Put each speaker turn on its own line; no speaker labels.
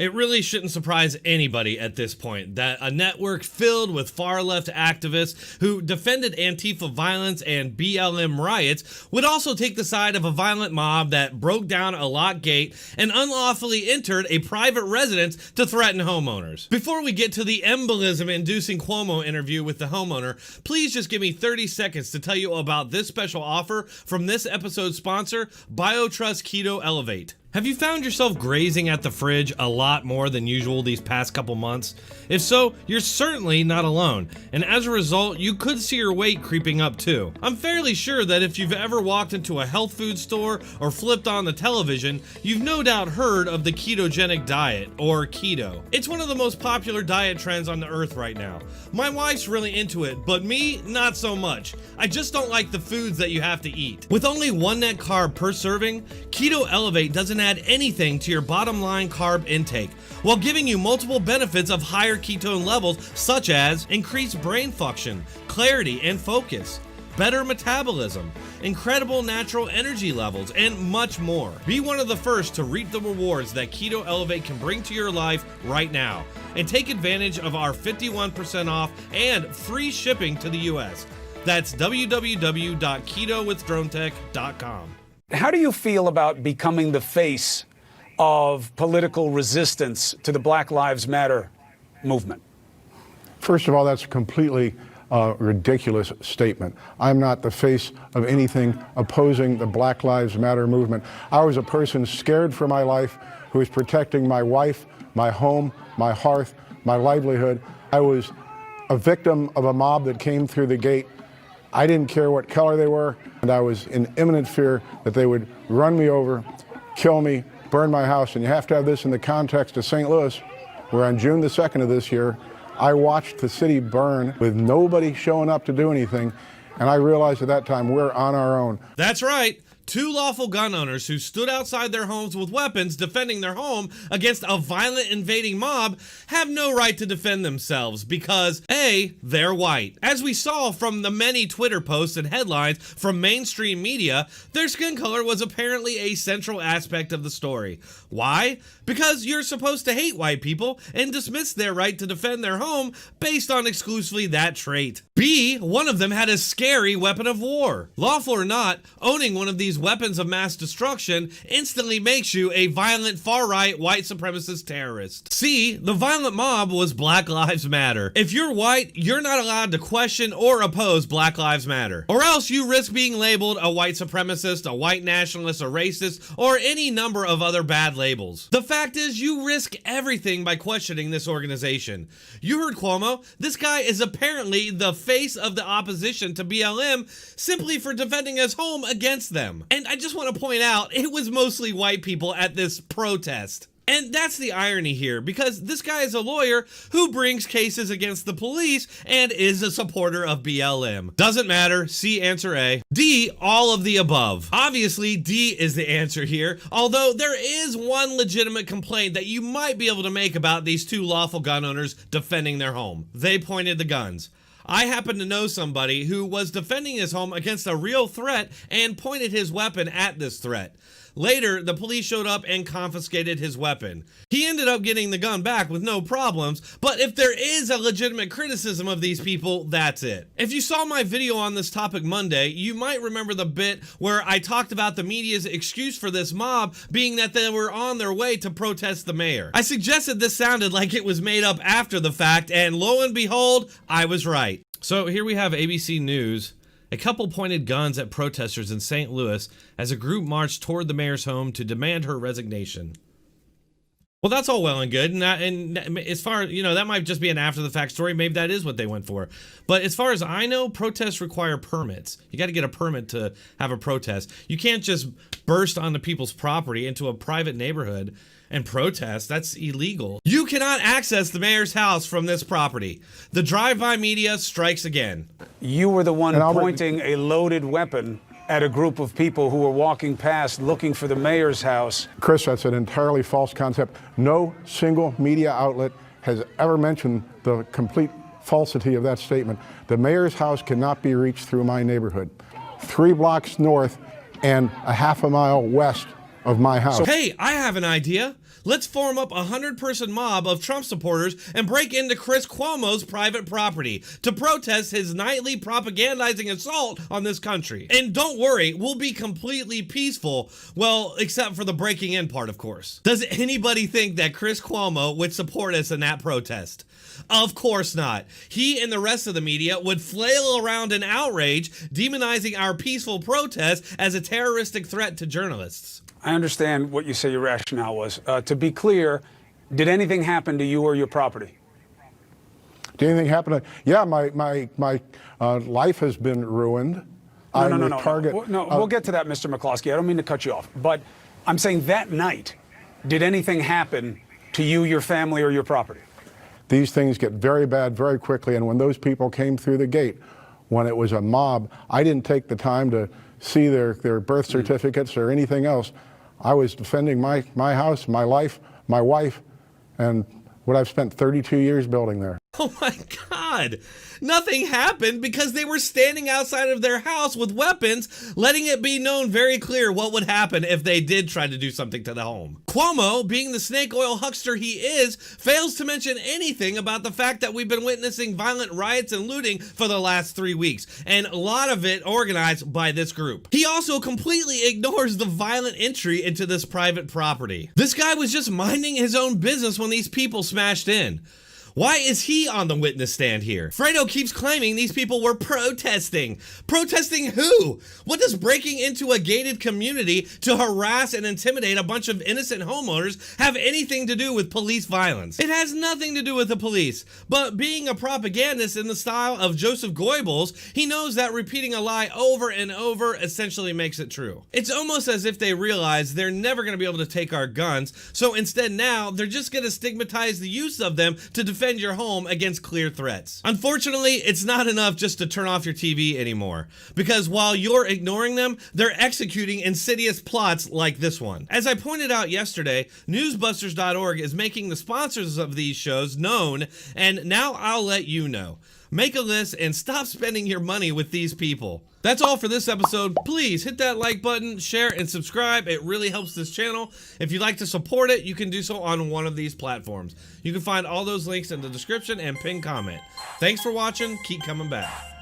It really shouldn't surprise anybody at this point that a network filled with far-left activists who defended Antifa violence and BLM riots would also take the side of a violent mob that broke down a locked gate and unlawfully entered a private residence to threaten homeowners. Before we get to the embolism-inducing Cuomo interview with the homeowner, please just give me 30 seconds to tell you about this special offer from this episode's sponsor, BioTrust Keto Elevate. Have you found yourself grazing at the fridge a lot more than usual these past couple months? If so, you're certainly not alone, and as a result, you could see your weight creeping up too. I'm fairly sure that if you've ever walked into a health food store or flipped on the television, you've no doubt heard of the ketogenic diet, or keto. It's one of the most popular diet trends on the earth right now. My wife's really into it, but me, not so much. I just don't like the foods that you have to eat. With only one net carb per serving, Keto Elevate doesn't add anything to your bottom line carb intake, while giving you multiple benefits of higher ketone levels such as increased brain function, clarity and focus, better metabolism, incredible natural energy levels, and much more. Be one of the first to reap the rewards that Keto Elevate can bring to your life right now, and take advantage of our 51% off and free shipping to the US. That's www.ketowithdronetek.com.
How do you feel about becoming the face of political resistance to the Black Lives Matter movement?
First of all, that's a completely ridiculous statement. I'm not the face of anything opposing the Black Lives Matter movement. I was a person scared for my life who was protecting my wife, my home, my hearth, my livelihood. I was a victim of a mob that came through the gate. I didn't care what color they were, and I was in imminent fear that they would run me over, kill me, burn my house. And you have to have this in the context of St. Louis, where on June the 2nd of this year, I watched the city burn with nobody showing up to do anything, and I realized at that time we're on our own.
That's right. Two lawful gun owners who stood outside their homes with weapons defending their home against a violent invading mob have no right to defend themselves because A, they're white. As we saw from the many Twitter posts and headlines from mainstream media, their skin color was apparently a central aspect of the story. Why? Because you're supposed to hate white people and dismiss their right to defend their home based on exclusively that trait. B, one of them had a scary weapon of war. Lawful or not, owning one of these weapons of mass destruction instantly makes you a violent far-right white supremacist terrorist. C, the violent mob was Black Lives Matter. If you're white, you're not allowed to question or oppose Black Lives Matter, or else you risk being labeled a white supremacist, a white nationalist, a racist, or any number of other bad labels. The fact is, you risk everything by questioning this organization. You heard Cuomo. This guy is apparently the face of the opposition to BLM simply for defending his home against them. And I just want to point out, it was mostly white people at this protest. And that's the irony here, because this guy is a lawyer who brings cases against the police and is a supporter of BLM. Doesn't matter. C, answer A. D, all of the above. Obviously, D is the answer here, although there is one legitimate complaint that you might be able to make about these two lawful gun owners defending their home. They pointed the guns. I happen to know somebody who was defending his home against a real threat and pointed his weapon at this threat. Later, the police showed up and confiscated his weapon. He ended up getting the gun back with no problems, but if there is a legitimate criticism of these people, that's it. If you saw my video on this topic Monday, you might remember the bit where I talked about the media's excuse for this mob being that they were on their way to protest the mayor. I suggested this sounded like it was made up after the fact, and lo and behold, I was right. So here we have ABC News. A couple pointed guns at protesters in St. Louis as a group marched toward the mayor's home to demand her resignation. Well, that's all well and good, and as far, you know, that might just be an after-the-fact story. Maybe that is what they went for. But as far as I know, protests require permits. You got to get a permit to have a protest. You can't just burst onto people's property into a private neighborhood and protest. That's illegal. You cannot access the mayor's house from this property. The drive-by media strikes again.
You were the one pointing a loaded weapon at a group of people who were walking past looking for the mayor's house.
Chris, that's an entirely false concept. No single media outlet has ever mentioned the complete falsity of that statement. The mayor's house cannot be reached through my neighborhood. 3 blocks north and a half a mile west of my house.
Hey, I have an idea. Let's form up a 100-person mob of Trump supporters and break into Chris Cuomo's private property to protest his nightly propagandizing assault on this country. And don't worry, we'll be completely peaceful, well, except for the breaking in part, of course. Does anybody think that Chris Cuomo would support us in that protest? Of course not. He and the rest of the media would flail around in outrage, demonizing our peaceful protest as a terroristic threat to journalists.
I understand what you say your rationale was. To be clear, did anything happen to you or your property?
Did anything happen? Yeah, my life has been ruined.
No, we'll get to that, Mr. McCloskey. I don't mean to cut you off, but I'm saying that night, did anything happen to you, your family, or your property?
These things get very bad very quickly, and when those people came through the gate, when it was a mob, I didn't take the time to see their birth certificates or anything else. I was defending my house, my life, my wife, and what I've spent 32 years building there.
Oh my God. Nothing happened because they were standing outside of their house with weapons, letting it be known very clear what would happen if they did try to do something to the home. Cuomo, being the snake oil huckster he is, fails to mention anything about the fact that we've been witnessing violent riots and looting for the last 3 weeks, and a lot of it organized by this group. He also completely ignores the violent entry into this private property. This guy was just minding his own business when these people smashed in. Why is he on the witness stand here? Fredo keeps claiming these people were protesting. Protesting who? What does breaking into a gated community to harass and intimidate a bunch of innocent homeowners have anything to do with police violence? It has nothing to do with the police, but being a propagandist in the style of Joseph Goebbels, he knows that repeating a lie over and over essentially makes it true. It's almost as if they realize they're never going to be able to take our guns, so instead now they're just going to stigmatize the use of them to defend your home against clear threats. Unfortunately, it's not enough just to turn off your TV anymore, because while you're ignoring them, they're executing insidious plots like this one. As I pointed out yesterday, newsbusters.org is making the sponsors of these shows known, and now I'll let you know. Make a list and stop spending your money with these people. That's all for this episode. Please hit that like button, share, and subscribe. It really helps this channel. If you'd like to support it, you can do so on one of these platforms. You can find all those links in the description and pinned comment. Thanks for watching. Keep coming back.